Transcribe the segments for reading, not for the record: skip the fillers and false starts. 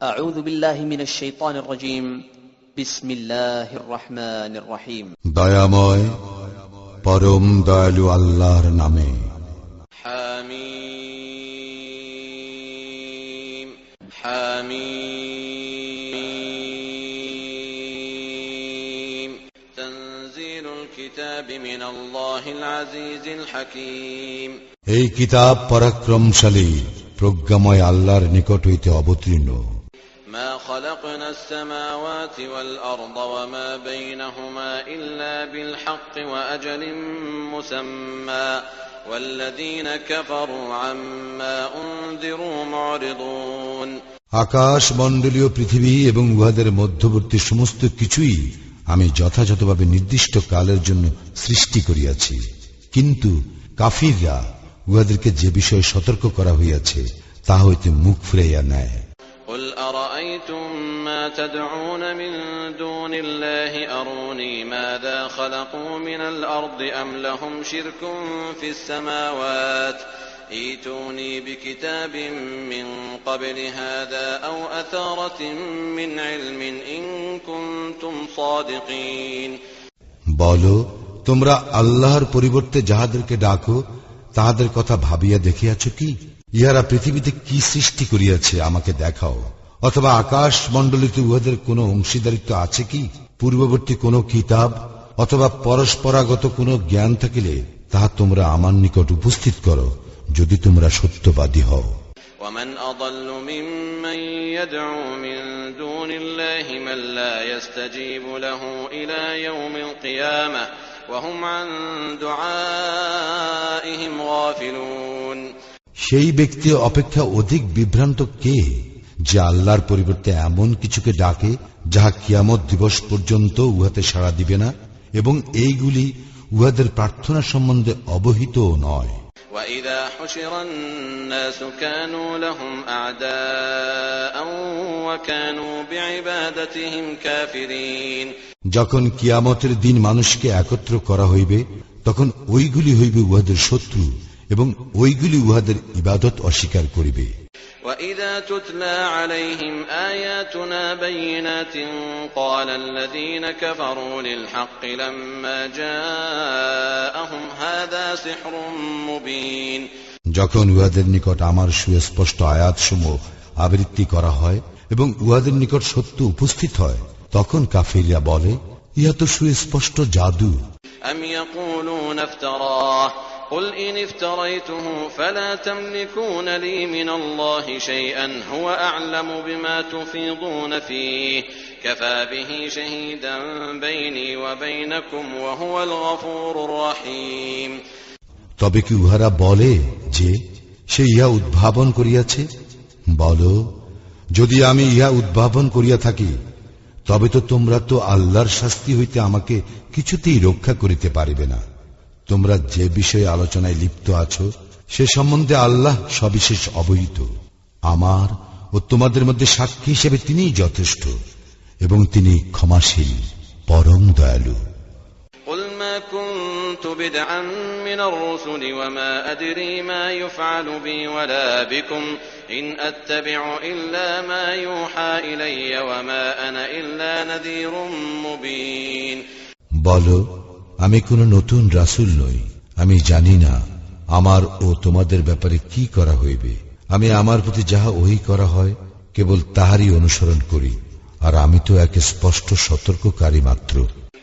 أعوذ بالله من الشيطان الرجيم بسم الله الرحمن الرحيم দয়াময় পরম দয়ালু আল্লাহর নামে। حميم حميم تنزيل الكتاب من الله العزيز الحكيم এই কিতাব পরাক্রমশালী প্রজ্ঞাময় আল্লাহর নিকট হইতে অবতীর্ণ। ما خلقنا السماوات والأرض وما بينهما إلا بالحق وأجل مسمى والذين كفروا عما أنذروا معرضون আকাশ মণ্ডলীয় পৃথিবী এবং উহাদের মধ্যবর্তী সমস্ত কিছুই আমি যথাযথভাবে নির্দিষ্ট কালের জন্য সৃষ্টি করিয়াছি, কিন্তু কাফিররা উহাদেরকে যে বিষয়ে সতর্ক করা হইয়াছে তা হইতে মুখ ফিরাইয়া নেয়। قل أرأيتم ما تدعون من دون الله أروني ماذا خلقوا من الأرض أم لهم شرك في السماوات ائتوني بكتاب من قبل هذا أو أثارة من علم إن كنتم صادقين বলো, তোমরা আল্লাহর পরিবর্তে যাহাদেরকে ডাকো তাহাদের কথা ভাবিয়া দেখিয়াছ কি? ইহারা পৃথিবীতে কি সৃষ্টি করিয়াছে আমাকে দেখাও, অথবা আকাশ মণ্ডলীতে উহাদের কোন অংশীদারিত্ব আছে কি? পূর্ববর্তী কোন কিতাব অথবা পরস্পরাগত কোন জ্ঞান থাকিলে তাহা তোমরা আমার নিকট উপস্থিত করো, যদি তোমরা সত্যবাদী হও। ومن أضل ممن يدعو من دون الله من لا يستجيب له إلى يوم القيامة وهم عن دعائهم غافلون সেই ব্যক্তি অপেক্ষা অধিক বিভ্রান্ত কে, যে আল্লাহর পরিবর্তে এমন কিছুকে ডাকে যাহা কিয়ামত দিবস পর্যন্ত উহাতে সাড়া দিবে না, এবং এইগুলি উহাদের প্রার্থনা সম্বন্ধে অবহিত নয়। وَإِذَا حُشِرَ النَّاسُ كَانُوا لَهُمْ أَعْدَاءً وَكَانُوا بِعِبَادَتِهِمْ كَافِرِينَ যখন কিয়ামতের দিন মানুষকে একত্র করা হইবে, তখন ওইগুলি হইবে উহাদের শত্রু এবং ওইগুলি উহাদের ইবাদত অস্বীকার করিবে। وَإِذَا تُتْلَى عَلَيْهِمْ آيَاتُنَا بَيِّنَاتٍ قَالَ الَّذِينَ كَفَرُوا لِلْحَقِّ لَمَّا جَاءَهُمْ هَذَا سِحْرٌ مُبِينٌ যখন উহাদের নিকট আমার সুস্পষ্ট আয়াতসমূহ আবৃত্তি করা হয় এবং উহাদের নিকট সত্য উপস্থিত হয়, তখন কাফিররা বলে, ইহা তো সুস্পষ্ট জাদু। أَمْ يَقُولُونَ افْتَرَاهُ قُلْ إِنِ افْتَرَيْتُهُ فَلَا تَمْلِكُونَ لِي مِنَ اللَّهِ شَيْئًا هُوَ أَعْلَمُ بِمَا تُفِيضُونَ فِيهِ كَفَى بِهِ شَهِيدًا بَيْنِي وَبَيْنَكُمْ وَهُوَ الْغَفُورُ الرَّحِيمُ তবে কি উহারা বলে যে সে ইহা উদ্ভাবন করিয়াছে? বলো, যদি আমি ইহা উদ্ভাবন করিয়া থাকি, তবে তো তোমরা তো আল্লাহর শাস্তি হইতে আমাকে কিছুতেই রক্ষা করিতে পারিবে না। তোমরা যে বিষয়ে আলোচনায় লিপ্ত আছো সে সম্বন্ধে আল্লাহ সবিশেষ অবহিত। আমার ও তোমাদের মধ্যে সাক্ষী হিসেবে তিনিই যথেষ্ট, এবং তিনি ক্ষমাশীল, পরম দয়ালু। قُلْ مَا كُنْتُ بِدْعًا مِنَ الرُّسُلِ وَمَا أَدْرِي مَا يُفْعَلُ بِي وَلَا بِكُمْ إِنْ أَتَّبِعُ إِلَّا مَا يُوحَى إِلَيَّ وَمَا أَنَا إِلَّا نَذِيرٌ مُبِينٌ বলো, আমি কোন নতুন রাসূল নই, আমি জানি না আমার ও তোমাদের ব্যাপারে কি করা হইবে। আমি আমার প্রতি যাহা ওহী করা হয় কেবল তাহারই অনুসরণ করি, আর আমি তো এক স্পষ্ট সতর্ককারী মাত্র।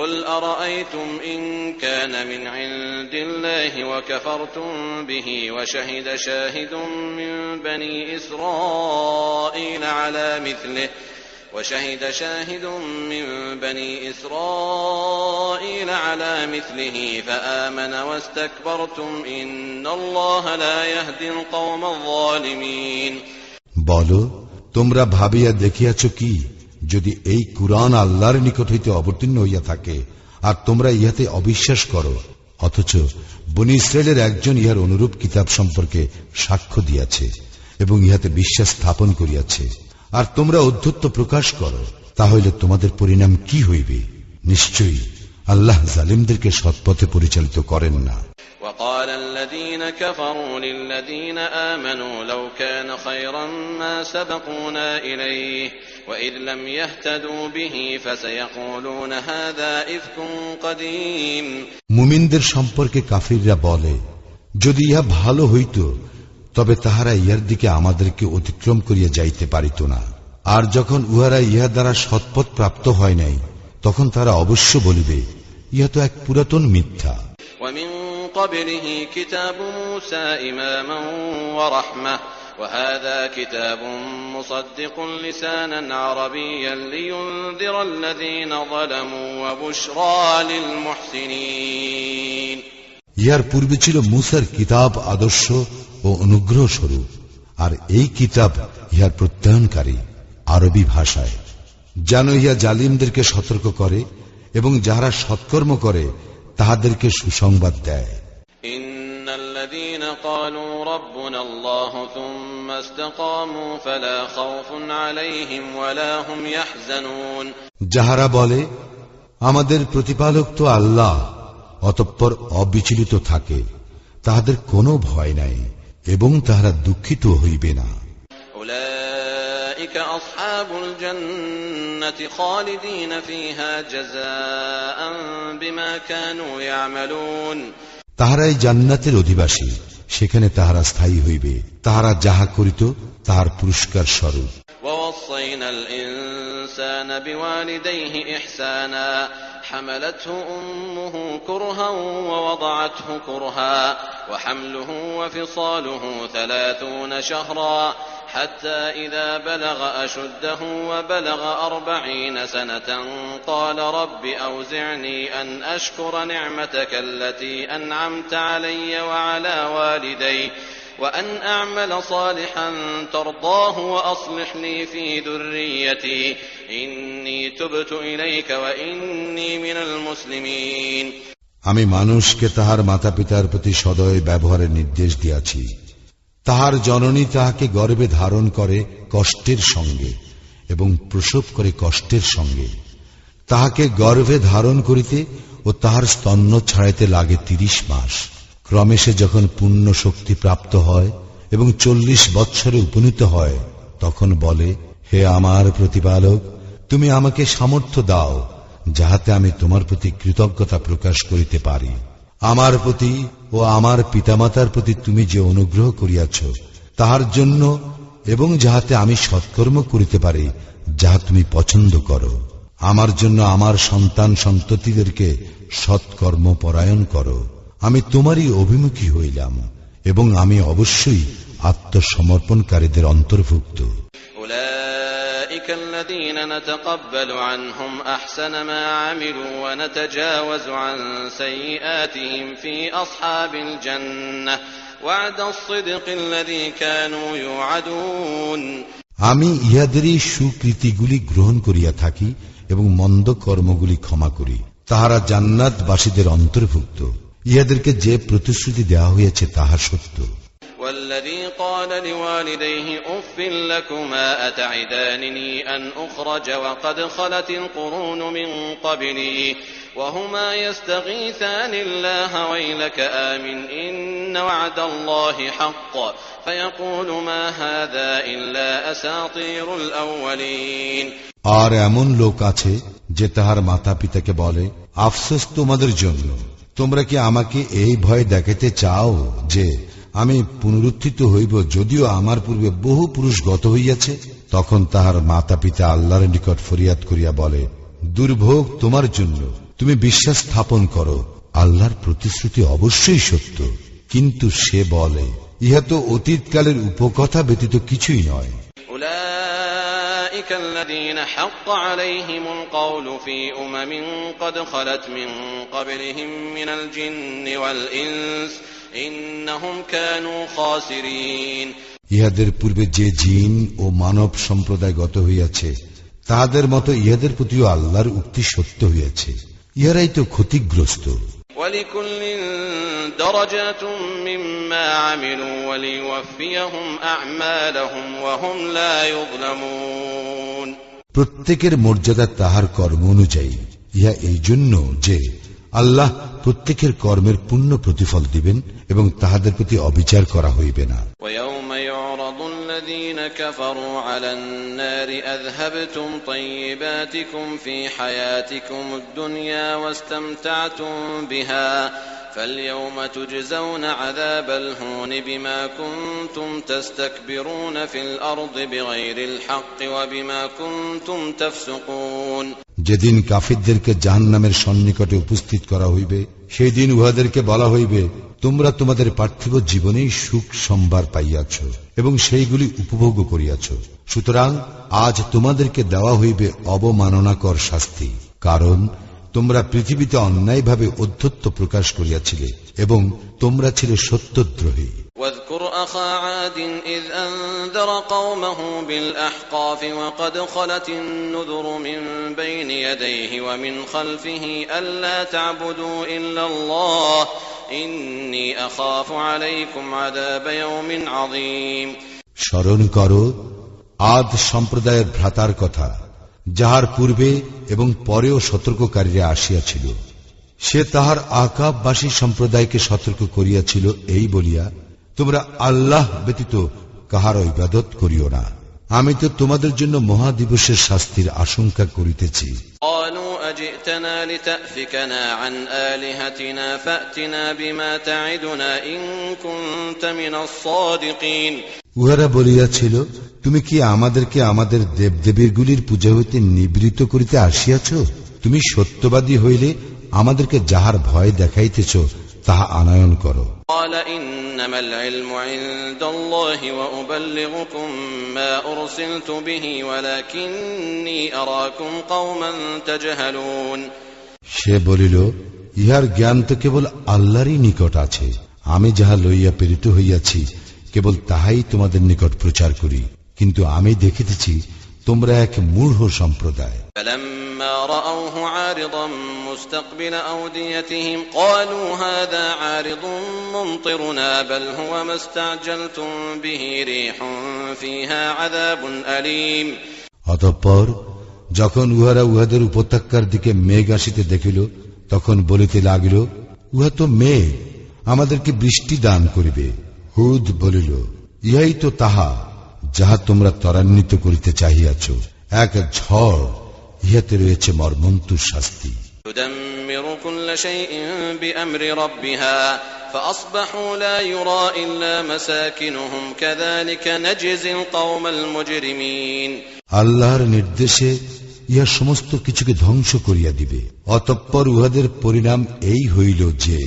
قُلْ أَرَأَيْتُمْ إِنْ كَانَ مِنْ عِنْدِ اللَّهِ وَكَفَرْتُمْ بِهِ وَشَهِدَ شَاهِدٌ مِنْ بَنِي إِسْرَائِيلَ عَلَى مِثْلِهِ فَآمَنَ وَاسْتَكْبَرْتُمْ إِنَّ اللَّهَ لَا يَهْدِي الْقَوْمَ الظَّالِمِينَ বলো, তোমরা ভাবিয়া দেখিয়াছ কি, যদি এই কুরআন আল্লাহর নিকট হইতে অবতীর্ণ হইয়া থাকে আর তোমরা ইহাতে অবিশ্বাস করো, অথচ বনী ইসরায়েলের একজন ইহার অনুরূপ কিতাব সম্পর্কে সাক্ষ্য দিয়াছে এবং ইহাতে বিশ্বাস স্থাপন করিয়াছে, আর তোমরা ঔদ্ধত্য প্রকাশ করো, তাহলে তোমাদের পরিণাম কি হইবে? নিশ্চয়ই আল্লাহ জালিমদেরকে সৎপথে পরিচালিত করেন না। وقال الذين كفروا للذين آمنوا لو كان خيرا ما سبقونا إليه وإذ لم يهتدوا به فسيقولون هذا إفك قديم মুমিনদের সম্পর্কে কাফিররা বলে, যদি ইহা ভালো হইত তবে তাহারা ইহার দিকে আমাদেরকে অতিক্রম করিয়া যাইতে পারিত না। আর যখন উহারা ইহা দ্বারা সৎপথ প্রাপ্ত হয় নাই, তখন তারা অবশ্য বলিবে, ইহা তো এক পুরাতন মিথ্যা। ومن قبله كتاب موسى إماما ورحمة وهذا كتاب مصدق لسانا عربيا لينذر الذين ظلموا وبشرى للمحسنين ইহার পূর্বে ছিল মুসার কিতাব আদর্শ ও অনুগ্রহ স্বরূপ, আর এই কিতাব ইহার প্রত্যয়নকারী আরবি ভাষায়, যেন ইহা জালিমদেরকে সতর্ক করে এবং যাহারা সৎকর্ম করে তাহাদেরকে সুসংবাদ দেয়। ইন্নাল্লাযীনা ক্বালু রাব্বুনাল্লাহু থুম্মা ইসতাকামু ফালা খাউফুন আলাইহিম ওয়ালা হুম ইয়াহজানুন, যাহারা বলে আমাদের প্রতিপালক তো আল্লাহ, অতঃপর অবিচলিত থাকে, তাহাদের কোনো ভয় নাই এবং তাহারা দুঃখিত হইবে না। উলাইকা আসহাবুল জান্নাতি খালিদিন ফিহা জাযাআন বিমা কানু ইয়ামালুন, তাহারাই জান্নাতের অধিবাসী, সেখানে তাহারা স্থায়ী হইবে তাহারা যাহা করিত তাহার পুরস্কার স্বরূপ। ووصينا الإنسان بوالديه إحسانا حملته أمه كرها ووضعته كرها وحمله وفصاله 30 شهرا حتى إذا بلغ أشده وبلغ 40 سنة قال رب أوزعني أن أشكر نعمتك التي أنعمت علي وعلى والدي وأن أعمل صالحا ترضاه وأصلح لي في ذريتي إني تبت إليك وإني من المسلمين। আমি মানুষকে তাহার মাতা পিতার প্রতি সদয় ব্যবহারের নির্দেশ দিয়াছি। তাহার জননী তাহাকে গর্ভে ধারণ করে কষ্টের সঙ্গে এবং প্রসব করে কষ্টের সঙ্গে। তাহাকে গর্ভে ধারণ করিতে ও তাহার স্তন্য ছাড়াইতে লাগে 30 মাস। ক্রমে সে যখন পূর্ণ শক্তি প্রাপ্ত হয় এবং 40 বৎসরে উপনীত হয়, তখন বলে, হে আমার প্রতিপালক, তুমি আমাকে সামর্থ্য দাও যাহাতে আমি তোমার প্রতি কৃতজ্ঞতা প্রকাশ করিতে পারি। আমার প্রতি ও আমার পিতামাতার প্রতি তুমি যে অনুগ্রহ করিয়াছ তাহার জন্য, এবং যাহাতে আমি সৎকর্ম করিতে পারি যাহা তুমি পছন্দ করো। আমার জন্য আমার সন্তান সন্ততিদেরকে সৎকর্ম পরায়ণ করো। আমি তোমারই অভিমুখী হইলাম এবং আমি অবশ্যই আত্মসমর্পণকারীদের অন্তর্ভুক্ত। أولئك الذين نتقبل عنهم أحسن ما عملوا ونتجاوز عن سيئاتهم في أصحاب الجنة وعد الصدق الذي كانوا يوعدون। আমি ইহাদেরই সুকৃতিগুলি গ্রহণ করিয়া থাকি এবং মন্দ কর্মগুলি ক্ষমা করি। তাহারা জান্নাতবাসীদের অন্তর্ভুক্ত। ইহাদেরকে যে প্রতিশ্রুতি দেওয়া হয়েছে তাহা সত্য। والذي قال لوالديه أف لكما أتعدانني أن أخرج وقد خلت القرون من قبلي وهما يستغيثان الله ويلك آمن إن وعد الله حق فيقول ما هذا إلا أساطير الأولين। আর এমন লোক আছে যে তাহার মাতা পিতাকে বলে, আফসোস তোমাদের জন্য, তোমরা কি আমাকে এই ভয় দেখাতে চাও যে আমি পুনরুত্থিত হইব, যদিও আমার পূর্বে বহু পুরুষ গত হইয়াছে? তখন তাহার মাতা পিতা আল্লাহর নিকট ফরিয়াদ করিয়া বলে, দুর্ভোগ তোমার জন্য, তুমি বিশ্বাস স্থাপন করো, আল্লাহর প্রতিশ্রুতি অবশ্যই সত্য। কিন্তু সে বলে, ইহা তো অতীতকালের উপকথা ব্যতীত কিছুই নয়। أولئك الذين حق عليهم القول في أمم قد خلت من قبلهم من الجن والإنس إنهم كانوا خاسرين। ইহাদের পূর্বে যে জিন ও মানব সম্প্রদায় গত হইয়াছে, তাহাদের মতো ইহাদের প্রতিও আল্লাহর উক্তি সত্য হইয়াছে, ইহারাই তো ক্ষতিগ্রস্ত। ولكل درجات مما عملوا وليوفيهم أعمالهم وهم لا يظلمون। প্রত্যেকের মর্যাদা তাহার কর্ম অনুযায়ী। ইহা এই জন্য যে আল্লাহ প্রত্যেকের কর্মের পূর্ণ প্রতিফল দিবেন এবং তাহাদের প্রতি অবিচার করা হইবে না। ويوم يعرض الذين كفروا على النار أذهبتم طيباتكم في حياتكم الدنيا واستمتعتم بها فاليوم تجزون عذاب الهون بما كنتم تستكبرون في الأرض بغير الحق وبما كنتم تفسقون। যেদিন কাফিরদেরকে জাহান্নামের সন্নিকটে উপস্থিত করা হইবে, সেই দিন উহাদেরকে বলা হইবে, তোমরা তোমাদের পার্থিব জীবনেই সুখ সম্ভার পাইয়াছ এবং সেইগুলি উপভোগ করিয়াছ, সুতরাং আজ তোমাদেরকে দেওয়া হইবে অবমাননাকর শাস্তি, কারণ তোমরা পৃথিবীতে অন্যায়ভাবে অধ্যত্ব প্রকাশ করিয়াছিলে এবং তোমরা ছিলে সত্যদ্রোহী। واذكر أخا عاد إذ أنذر قومه بالأحقاف وقد خلت النذر من بين يديه ومن خلفه ألا تعبدوا إلا الله إني أخاف عليكم عذاب يوم عظيم। স্মরণ করো আদ সম্প্রদায়ের ভ্রাতার কথা, যাহার পূর্বে এবং পরেও সতর্ককারীরা আসিয়াছিল। সে তাহার আকাববাসী সম্প্রদায়কে সতর্ক করিয়াছিল এই বলিয়া, তোমরা আল্লাহ ব্যতীত কাহার ইবাদত করিও না, আমি তো তোমাদের জন্য মহাদিবসের শাস্তির আশঙ্কা করিতেছি। قالوا أجئتنا لتأفكنا عن آلهتنا فأتنا بما تعدنا إن كنت من الصادقين। উহারা বলিয়াছিল, তুমি কি আমাদেরকে আমাদের দেবদেবীরগুলির পূজা হইতে নিবৃত্ত করিতে আসিয়াছ? তুমি সত্যবাদী হইলে আমাদেরকে যাহার ভয় দেখাইতেছ তাহা আনয়ন করো। قال إنما العلم عند الله وأبلغكم ما أرسلت به ولكني أراكم قوما تجهلون। সে বলিল, ইহার জ্ঞান তো কেবল আল্লাহরই নিকট আছে, আমি যাহা লইয়া প্রেরিত হইয়াছি কেবল তাহাই তোমাদের নিকট প্রচার করি, কিন্তু আমি দেখিতেছি তোমরা এক মূঢ় সম্প্রদায়। فلما رأوه عارضا مستقبل أوديتهم قالوا هذا عارض ممطرنا بل هو ما استعجلتم به ريح فيها عذاب أليم। অতঃপর যখন উহারা উহাদের উপত্যকার দিকে মেঘ আসিতে দেখিল, তখন বলিতে লাগিল, উহা তো মেঘ, আমাদেরকে বৃষ্টি দান করিবে। হুদ বলিল, ইহাই তো তাহা যাহা তোমরা ত্বরান্বিত করিতে চাহিয়াছ, এক ঝড়, ইহাতে রয়েছে মর্মন্তুর শাস্তি। تدمر كل شيء بأمر ربها فأصبحوا لا يرى إلا مساكنهم كذلك نجزي القوم المجرمين। আল্লাহর নির্দেশে ইহা সমস্ত কিছুকে ধ্বংস করিয়া দিবে, অতঃপর উহাদের পরিণাম এই হইল যে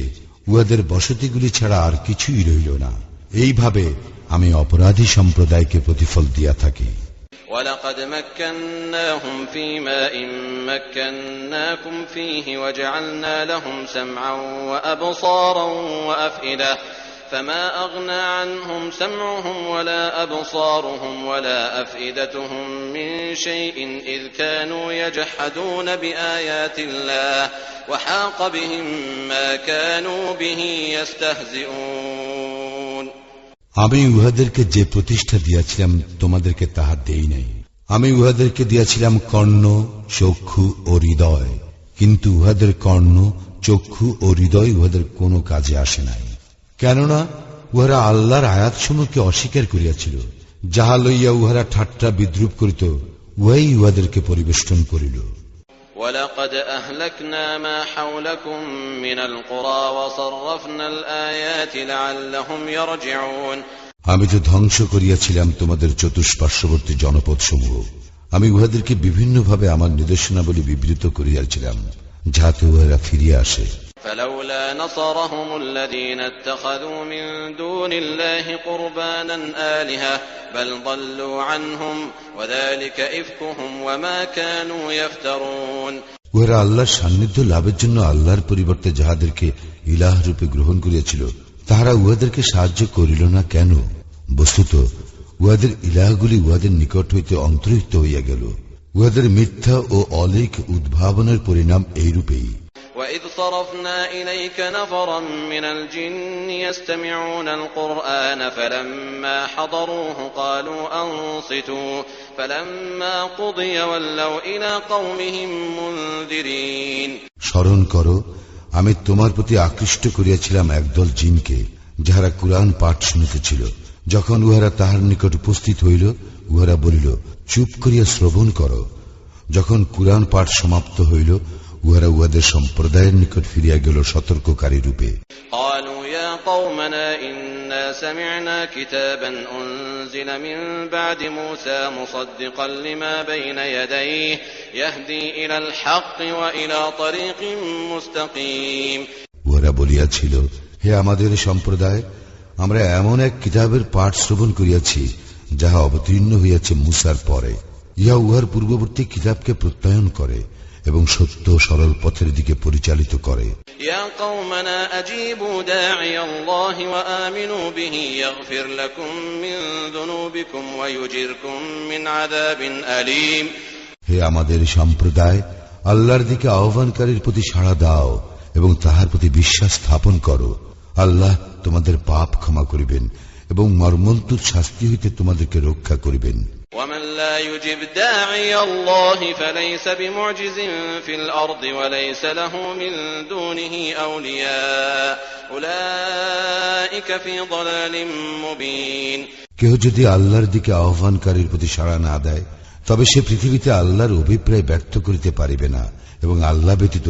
উহাদের বসতিগুলি ছাড়া আর কিছুই রইল না। এইভাবে আমি অপরাধী সম্প্রদায়কে প্রতিফল দিয়া থাকি। ولقد مكناهم في ماء مكناكم فيه وجعلنا لهم سمعا وأبصارا وأفئدة فما أغنى عنهم سمعهم ولا أبصارهم ولا أفئدتهم من شيء إذ كانوا يجحدون بآيات الله وحاق بهم ما كانوا به يستهزئون। আমি উহাদেরকে যে প্রতিষ্ঠা দিয়াছিলাম তোমাদেরকে তাহা দেই নাই। আমি উহাদেরকে দিয়াছিলাম কর্ণ, চক্ষু ও হৃদয়, কিন্তু উহাদের কর্ণ, চক্ষু ও হৃদয় উহাদের কোনো কাজে আসে নাই, কেননা উহারা আল্লাহর আয়াতসমূহকে অস্বীকার করিয়াছিল। যাহা লইয়া উহারা ঠাট্টা বিদ্রুপ করিত, উহাই উহাদেরকে পরিবেষ্টন করিল। ولقد أهلكنا ما حولكم من القرى وصرفنا الآيات لعلهم يرجعون। আমি তো ধ্বংস করিয়াছিলাম তোমাদের চতুষ্পার্শ্ববর্তী জনপদ সমূহ, আমি উহাদেরকে বিভিন্নভাবে আমার নির্দেশনাবলী বিবৃত করিয়াছিলাম, যাতে উহারা ফিরিয়া আসে। فلولا نصرهم الذين اتخذوا من دون الله قربانا آلهة بل ضلوا عنهم وذلك إفكهم وما كانوا يفترون। উহারা আল্লাহর সান্নিধ্য লাভের জন্য আল্লাহর পরিবর্তে যাহাদেরকে ইলাহ রূপে গ্রহণ করিয়াছিল, তাহারা উহাদেরকে সাহায্য করিল না কেন? বস্তুত উহাদের ইলাহগুলি উহাদের নিকট হইতে অন্তর্হিত হইয়া গেল। উহাদের মিথ্যা ও অলীক উদ্ভাবনের পরিণাম এইরূপেই। وإذ صرفنا إليك نفرا من الجن يستمعون القرآن فلما حضروه قالوا أنصتوا فلما قضي ولوا إلى قومهم منذرين। স্মরণ করো, আমি তোমার প্রতি আকৃষ্ট করিয়াছিলাম একদল জিনকে, যাহারা কুরআন পাঠ শুনিতেছিল। যখন উহারা তাহার নিকট উপস্থিত হইল, উহারা বলিল, চুপ করিয়া শ্রবণ করো। যখন কুরআন পাঠ সমাপ্ত হইল, উহারা উহাদের সম্প্রদায়ের নিকট ফিরিয়া গেল সতর্ককারী রূপে। قالوا يا قومنا إنا سمعنا كتابا أنزل من بعد موسى مصدقا لما بين يديه يهدي إلى الحق وإلى طريق مستقيم। উহারা বলিয়াছিল, হে আমাদের সম্প্রদায়, আমরা এমন এক কিতাবের পাঠ শ্রবণ করিয়াছি, যাহা অবতীর্ণ হইয়াছে মুসার পরে। ইহা উহার পূর্ববর্তী কিতাবকে প্রত্যয়ন করে এবং সত্য সরল পথের দিকে পরিচালিত করে। ইয়া কওমানা আজীবু দাঈয়াল্লাহ ওয়া আমিনু বিহি ইয়াগফির লাকুম মিন যুনুবিকুম ওয়া ইউজিরকুম মিন আযাবিন আলীম। হে আমাদের সম্প্রদায়, আল্লাহর দিকে আহ্বানকারীর প্রতি সাড়া দাও এবং তাহার প্রতি বিশ্বাস স্থাপন করো। আল্লাহ তোমাদের পাপ ক্ষমা করিবেন এবং মর্মন্তুদ শাস্তি হইতে তোমাদেরকে রক্ষা করিবেন। ومن لا يجب داعي الله فليس بمعجز في الأرض وليس له من دونه أولياء أولئك في ضلال مبين। কেহ যদি আল্লাহর দিকে আহ্বানকারীর প্রতি সাড়া না দেয়, তবে সে পৃথিবীতে আল্লাহর অভিপ্রায় ব্যর্থ করিতে পারিবে না এবং আল্লাহ ব্যতীত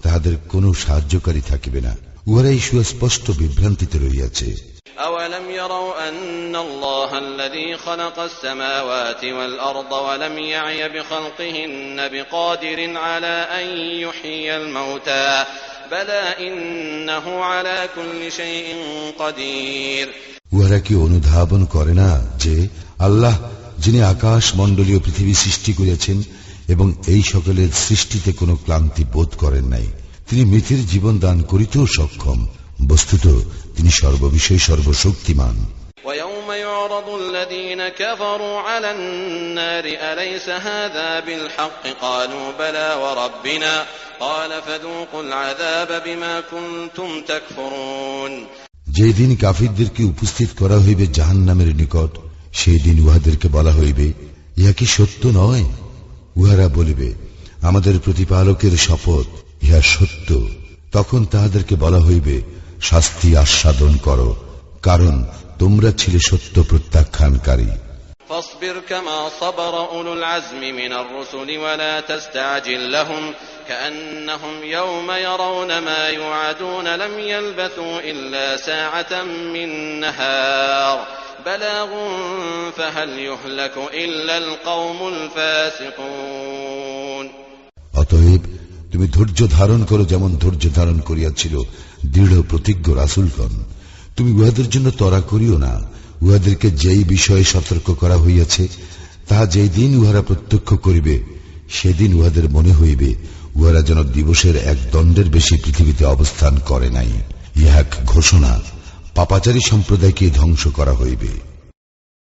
তাহাদের কোনো সাহায্যকারী থাকিবে না। উহারাই সুস্পষ্ট বিভ্রান্তিতে রহিয়াছে। أولم يروا أن الله الذي خلق السماوات والأرض ولم يعي بخلقهن بقادر على أن يحيي الموتى بلى إنه على كل شيء قدير। উহারা কি অনুধাবন করে না যে আল্লাহ, যিনি আকাশ মণ্ডলীয় পৃথিবী সৃষ্টি করিয়াছেন এবং এই সকলের সৃষ্টিতে কোনো ক্লান্তি বোধ করেন নাই, তিনি মৃতের জীবন দান করিতেও সক্ষম। বস্তুত তিনি সর্ববিষয়ে সর্বশক্তিমান। ويوم يعرض الذين كفروا على النار أليس هذا بالحق قالوا بلى وربنا قال فذوقوا العذاب بما كنتم تكفرون। যেই দিন কাফিরদেরকে উপস্থিত করা হইবে জাহান্নামের নিকট, সেই দিন উহাদেরকে বলা হইবে, ইহা কি সত্য নয়? উহারা বলিবে, আমাদের প্রতিপালকের শপথ, ইহা সত্য। তখন তাহাদেরকে বলা হইবে, শাস্তি আস্বাদন করো, কারণ তোমরা ছিলে সত্য প্রত্যাখ্যানকারী। فاصبر كما صبر أولو العزم من الرسل ولا تستعجل لهم كأنهم يوم يرون ما يوعدون لم يلبثوا إلا ساعة من نهار بلاغ فهل يهلك إلا القوم الفاسقون। অতএব তুমি ধৈর্য ধারণ করো, যেমন ধৈর্য ধারণ করিয়াছিল দৃঢ় প্রতিজ্ঞ রাসূলগণ। তুমি উহাদের জন্য ত্বরা করিও না। উহাদেরকে যেই বিষয়ে সতর্ক করা হইয়াছে, তাহা যেই দিন উহারা প্রত্যক্ষ করিবে, সেদিন উহাদের মনে হইবে উহারা যেন দিবসের এক দণ্ডের বেশি পৃথিবীতে অবস্থান করে নাই। ইহা এক ঘোষণা, পাপাচারী সম্প্রদায়কে ধ্বংস করা হইবে।